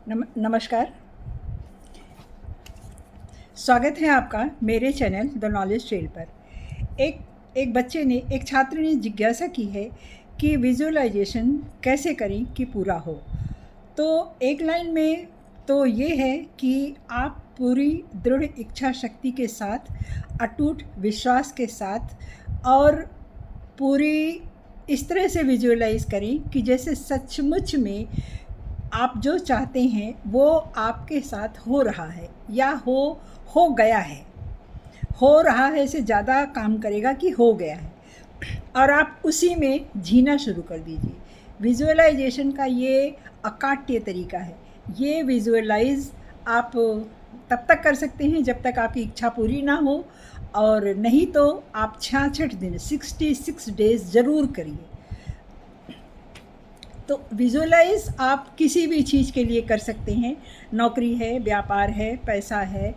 नमस्कार। स्वागत है आपका मेरे चैनल द नॉलेज ट्रेल पर। एक छात्र ने जिज्ञासा की है कि विजुअलाइजेशन कैसे करें कि पूरा हो। तो एक लाइन में तो ये है कि आप पूरी दृढ़ इच्छा शक्ति के साथ, अटूट विश्वास के साथ और पूरी इस तरह से विजुअलाइज करें कि जैसे सचमुच में आप जो चाहते हैं वो आपके साथ हो रहा है या हो गया है। हो रहा है से ज़्यादा काम करेगा कि हो गया है, और आप उसी में जीना शुरू कर दीजिए। विजुअलाइजेशन का ये अकाट्य तरीका है। ये विजुअलाइज आप तब तक कर सकते हैं जब तक आपकी इच्छा पूरी ना हो, और नहीं तो आप 66 दिन 66 डेज ज़रूर करिए। तो विजुअलाइज आप किसी भी चीज़ के लिए कर सकते हैं। नौकरी है, व्यापार है, पैसा है,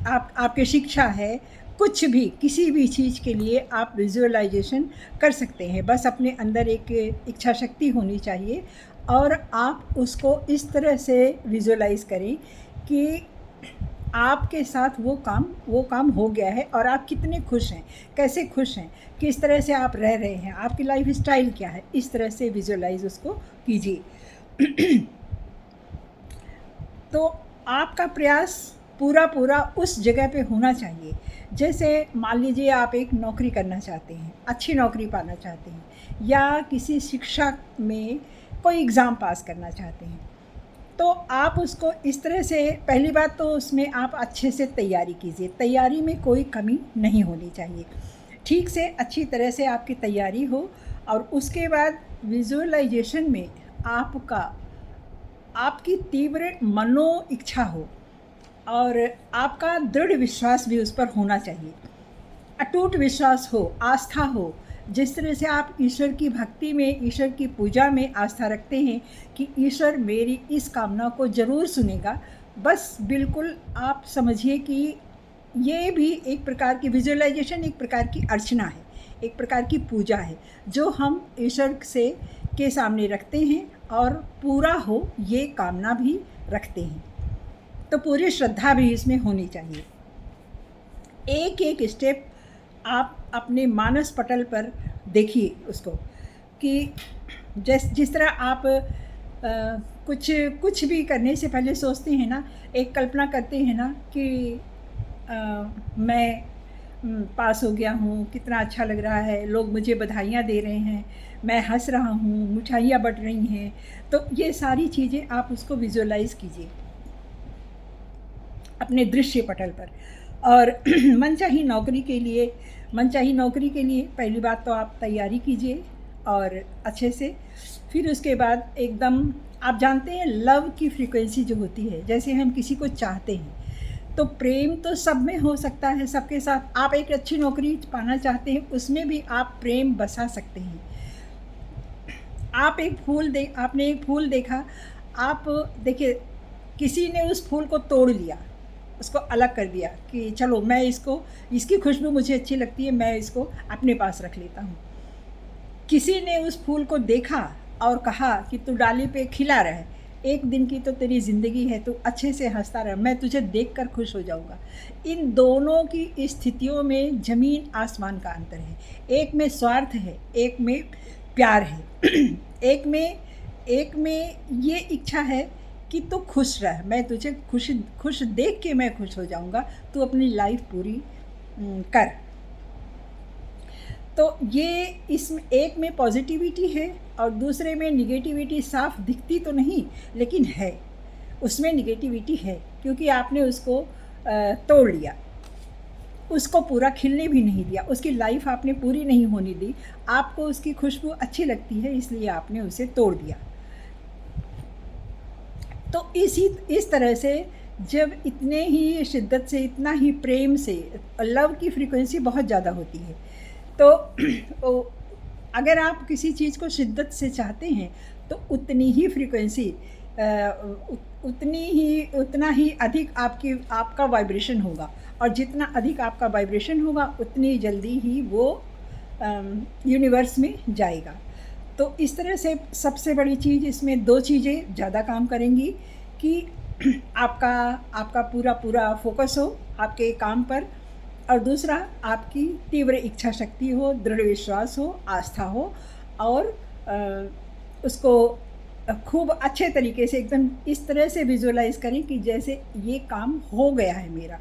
आपके शिक्षा है, कुछ भी, किसी भी चीज़ के लिए आप विजुअलाइजेशन कर सकते हैं। बस अपने अंदर एक इच्छा शक्ति होनी चाहिए और आप उसको इस तरह से विजुअलाइज करें कि आपके साथ वो काम हो गया है और आप कितने खुश हैं, कैसे खुश हैं, किस तरह से आप रह रहे हैं, आपकी लाइफ स्टाइल क्या है, इस तरह से विजुअलाइज उसको कीजिए। तो आपका प्रयास पूरा उस जगह पे होना चाहिए। जैसे मान लीजिए आप एक नौकरी करना चाहते हैं, अच्छी नौकरी पाना चाहते हैं, या किसी शिक्षा में कोई एग्ज़ाम पास करना चाहते हैं, तो आप उसको इस तरह से, पहली बात तो उसमें आप अच्छे से तैयारी कीजिए। तैयारी में कोई कमी नहीं होनी चाहिए। ठीक से अच्छी तरह से आपकी तैयारी हो, और उसके बाद विजुअलाइजेशन में आपकी तीव्र मनो इच्छा हो और आपका दृढ़ विश्वास भी उस पर होना चाहिए। अटूट विश्वास हो, आस्था हो। जिस तरह से आप ईश्वर की भक्ति में, ईश्वर की पूजा में आस्था रखते हैं कि ईश्वर मेरी इस कामना को ज़रूर सुनेगा, बस बिल्कुल आप समझिए कि ये भी एक प्रकार की विजुअलाइजेशन, एक प्रकार की अर्चना है, एक प्रकार की पूजा है जो हम ईश्वर से के सामने रखते हैं और पूरा हो ये कामना भी रखते हैं। तो पूरी श्रद्धा भी इसमें होनी चाहिए। एक एक स्टेप आप अपने मानस पटल पर देखिए उसको, कि जिस तरह आप कुछ भी करने से पहले सोचते हैं ना, एक कल्पना करते हैं ना कि मैं पास हो गया हूँ, कितना अच्छा लग रहा है, लोग मुझे बधाइयाँ दे रहे हैं, मैं हंस रहा हूँ, मिठाइयाँ बँट रही हैं। तो ये सारी चीज़ें आप उसको विजुअलाइज़ कीजिए अपने दृश्य पटल पर। और मनचाही नौकरी के लिए पहली बात तो आप तैयारी कीजिए और अच्छे से। फिर उसके बाद एकदम, आप जानते हैं लव की फ्रीक्वेंसी जो होती है, जैसे हम किसी को चाहते हैं तो प्रेम तो सब में हो सकता है, सबके साथ। आप एक अच्छी नौकरी पाना चाहते हैं, उसमें भी आप प्रेम बसा सकते हैं। आपने एक फूल देखा, आप देखिए, किसी ने उस फूल को तोड़ लिया, उसको अलग कर दिया कि चलो मैं इसकी खुशबू मुझे अच्छी लगती है, मैं इसको अपने पास रख लेता हूँ। किसी ने उस फूल को देखा और कहा कि तू डाली पे खिला रहा है, एक दिन की तो तेरी ज़िंदगी है, तू अच्छे से हंसता रह, मैं तुझे देखकर खुश हो जाऊँगा। इन दोनों की स्थितियों में ज़मीन आसमान का अंतर है। एक में स्वार्थ है, एक में प्यार है। एक में ये इच्छा है कि तू खुश रह, मैं तुझे खुश देख के मैं खुश हो जाऊँगा, तू अपनी लाइफ पूरी कर। तो ये इसमें एक में पॉजिटिविटी है और दूसरे में निगेटिविटी। साफ दिखती तो नहीं, लेकिन है, उसमें निगेटिविटी है, क्योंकि आपने उसको तोड़ लिया, उसको पूरा खिलने भी नहीं दिया, उसकी लाइफ आपने पूरी नहीं होने दी। आपको उसकी खुशबू अच्छी लगती है, इसलिए आपने उसे तोड़ दिया। तो इस तरह से जब इतने ही शिद्दत से, इतना ही प्रेम से, लव की फ्रीक्वेंसी बहुत ज़्यादा होती है, तो अगर आप किसी चीज़ को शिद्दत से चाहते हैं तो उतनी ही फ्रीक्वेंसी, उतना ही अधिक आपका वाइब्रेशन होगा, और जितना अधिक आपका वाइब्रेशन होगा उतनी जल्दी ही वो यूनिवर्स में जाएगा। तो इस तरह से सबसे बड़ी चीज़ इसमें 2 चीज़ें ज़्यादा काम करेंगी कि आपका आपका पूरा पूरा फ़ोकस हो आपके काम पर, और दूसरा आपकी तीव्र इच्छा शक्ति हो, दृढ़ विश्वास हो, आस्था हो, और उसको खूब अच्छे तरीके से एकदम इस तरह से विजुअलाइज़ करें कि जैसे ये काम हो गया है मेरा।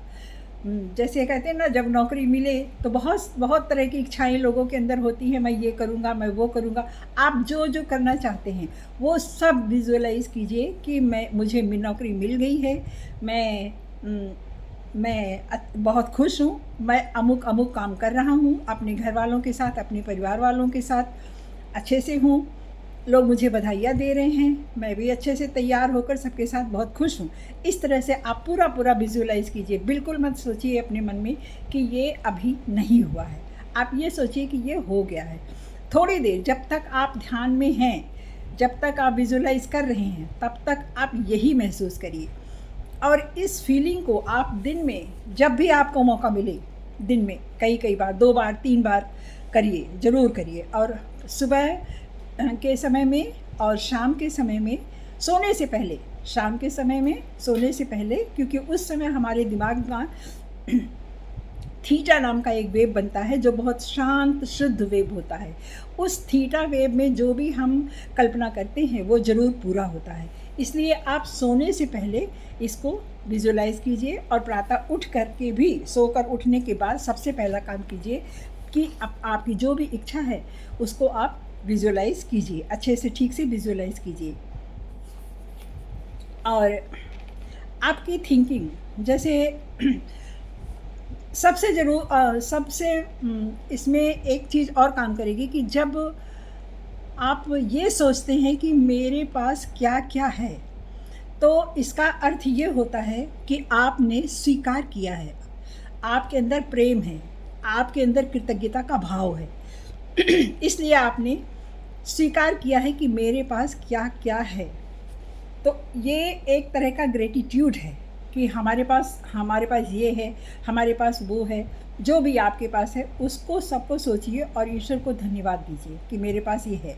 जैसे कहते हैं ना, जब नौकरी मिले तो बहुत बहुत तरह की इच्छाएं लोगों के अंदर होती हैं, मैं ये करूँगा, मैं वो करूँगा। आप जो जो करना चाहते हैं वो सब विजुअलाइज़ कीजिए कि मुझे नौकरी मिल गई है, मैं बहुत खुश हूँ, मैं अमुक अमुक काम कर रहा हूँ, अपने घर वालों के साथ, अपने परिवार वालों के साथ अच्छे से हूँ, लोग मुझे बधाइयाँ दे रहे हैं, मैं भी अच्छे से तैयार होकर सबके साथ बहुत खुश हूँ। इस तरह से आप पूरा पूरा विजुअलाइज़ कीजिए। बिल्कुल मत सोचिए अपने मन में कि ये अभी नहीं हुआ है, आप ये सोचिए कि ये हो गया है। थोड़ी देर जब तक आप ध्यान में हैं, जब तक आप विजुअलाइज़ कर रहे हैं, तब तक आप यही महसूस करिए, और इस फीलिंग को आप दिन में जब भी आपको मौका मिले, दिन में कई बार, 2 बार 3 बार करिए, ज़रूर करिए। और सुबह के समय में और शाम के समय में सोने से पहले, शाम के समय में सोने से पहले, क्योंकि उस समय हमारे दिमाग में थीटा नाम का एक वेव बनता है जो बहुत शांत शुद्ध वेव होता है। उस थीटा वेव में जो भी हम कल्पना करते हैं वो ज़रूर पूरा होता है। इसलिए आप सोने से पहले इसको विजुअलाइज़ कीजिए, और प्रातः उठ करके भी, सोकर उठने के बाद सबसे पहला काम कीजिए कि आपकी जो भी इच्छा है उसको आप विजुअलाइज़ कीजिए, अच्छे से ठीक से विजुअलाइज़ कीजिए। और आपकी थिंकिंग जैसे सबसे इसमें एक चीज़ और काम करेगी कि जब आप ये सोचते हैं कि मेरे पास क्या क्या है, तो इसका अर्थ ये होता है कि आपने स्वीकार किया है, आपके अंदर प्रेम है, आपके अंदर कृतज्ञता का भाव है। इसलिए आपने स्वीकार किया है कि मेरे पास क्या क्या है। तो ये एक तरह का ग्रेटिट्यूड है कि हमारे पास ये है, हमारे पास वो है, जो भी आपके पास है उसको सबको सोचिए और ईश्वर को धन्यवाद दीजिए कि मेरे पास ये है।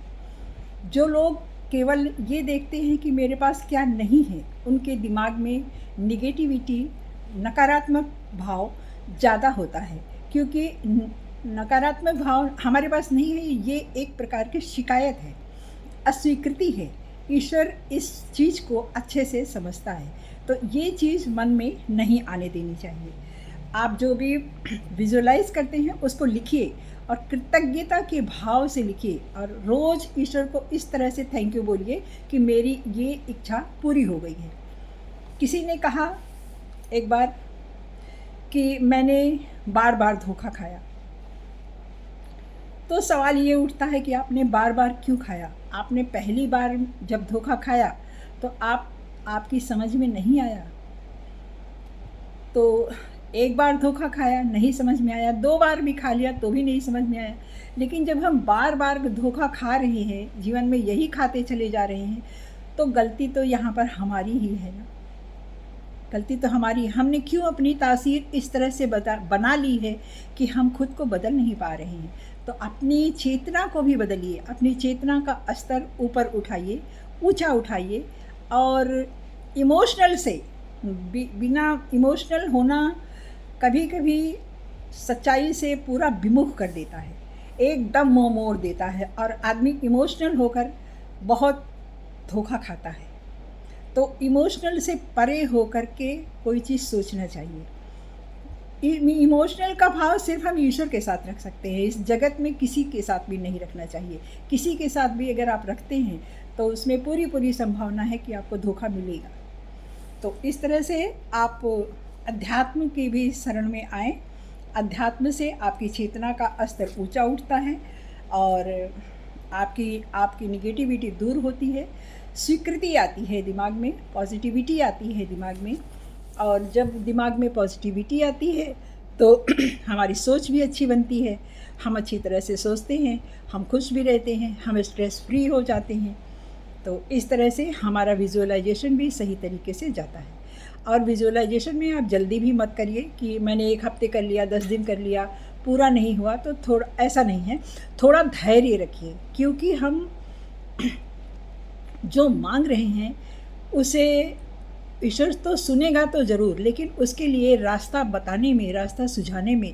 जो लोग केवल ये देखते हैं कि मेरे पास क्या नहीं है, उनके दिमाग में निगेटिविटी, नकारात्मक भाव ज़्यादा होता है, क्योंकि नकारात्मक भाव हमारे पास नहीं है, ये एक प्रकार की शिकायत है, अस्वीकृति है। ईश्वर इस चीज़ को अच्छे से समझता है, तो ये चीज़ मन में नहीं आने देनी चाहिए। आप जो भी विजुअलाइज़ करते हैं उसको लिखिए और कृतज्ञता के भाव से लिखिए, और रोज़ ईश्वर को इस तरह से थैंक यू बोलिए कि मेरी ये इच्छा पूरी हो गई है। किसी ने कहा एक बार कि मैंने बार बार धोखा खाया, तो सवाल ये उठता है कि आपने बार बार क्यों खाया? आपने पहली बार जब धोखा खाया तो आपकी समझ में नहीं आया, तो एक बार धोखा खाया, नहीं समझ में आया, 2 बार भी खा लिया तो भी नहीं समझ में आया। लेकिन जब हम बार बार धोखा खा रहे हैं, जीवन में यही खाते चले जा रहे हैं, तो गलती तो यहाँ पर हमारी ही है ना। गलती तो हमारी, हमने क्यों अपनी तासीर इस तरह से बना ली है कि हम खुद को बदल नहीं पा रहे हैं। तो अपनी चेतना को भी बदलिए, अपनी चेतना का स्तर ऊपर उठाइए, ऊंचा उठाइए, और इमोशनल से बिना इमोशनल होना कभी कभी सच्चाई से पूरा विमुख कर देता है, एकदम मुँह मोड़ देता है, और आदमी इमोशनल होकर बहुत धोखा खाता है। तो इमोशनल से परे होकर के कोई चीज़ सोचना चाहिए। इमोशनल का भाव सिर्फ हम ईश्वर के साथ रख सकते हैं, इस जगत में किसी के साथ भी नहीं रखना चाहिए। किसी के साथ भी अगर आप रखते हैं तो उसमें पूरी संभावना है कि आपको धोखा मिलेगा। तो इस तरह से आप अध्यात्म की भी शरण में आएँ। अध्यात्म से आपकी चेतना का स्तर ऊंचा उठता है, और आपकी निगेटिविटी दूर होती है, स्वीकृति आती है दिमाग में, पॉजिटिविटी आती है दिमाग में। और जब दिमाग में पॉजिटिविटी आती है तो हमारी सोच भी अच्छी बनती है, हम अच्छी तरह से सोचते हैं, हम खुश भी रहते हैं, हम स्ट्रेस फ्री हो जाते हैं। तो इस तरह से हमारा विजुअलाइजेशन भी सही तरीके से जाता है। और विजुअलाइजेशन में आप जल्दी भी मत करिए कि मैंने 1 हफ्ते कर लिया, 10 दिन कर लिया, पूरा नहीं हुआ तो थोड़ा, ऐसा नहीं है। थोड़ा धैर्य रखिए, क्योंकि हम जो मांग रहे हैं उसे ईश्वर तो सुनेगा तो ज़रूर, लेकिन उसके लिए रास्ता बताने में, रास्ता सुझाने में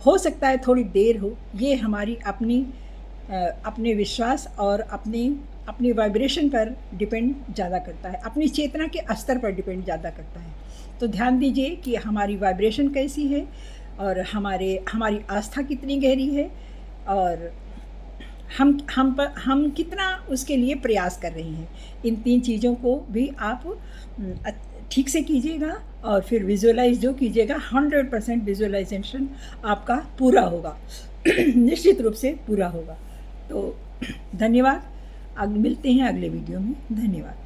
हो सकता है थोड़ी देर हो। ये हमारी अपने विश्वास और अपनी वाइब्रेशन पर डिपेंड ज़्यादा करता है, अपनी चेतना के स्तर पर डिपेंड ज़्यादा करता है। तो ध्यान दीजिए कि हमारी वाइब्रेशन कैसी है और हमारी आस्था कितनी गहरी है, और हम कितना उसके लिए प्रयास कर रहे हैं। इन 3 चीज़ों को भी आप ठीक से कीजिएगा, और फिर विजुअलाइज जो कीजिएगा 100% विजुअलाइजेशन आपका पूरा होगा। निश्चित रूप से पूरा होगा। तो धन्यवाद। मिलते हैं अगले वीडियो में। धन्यवाद।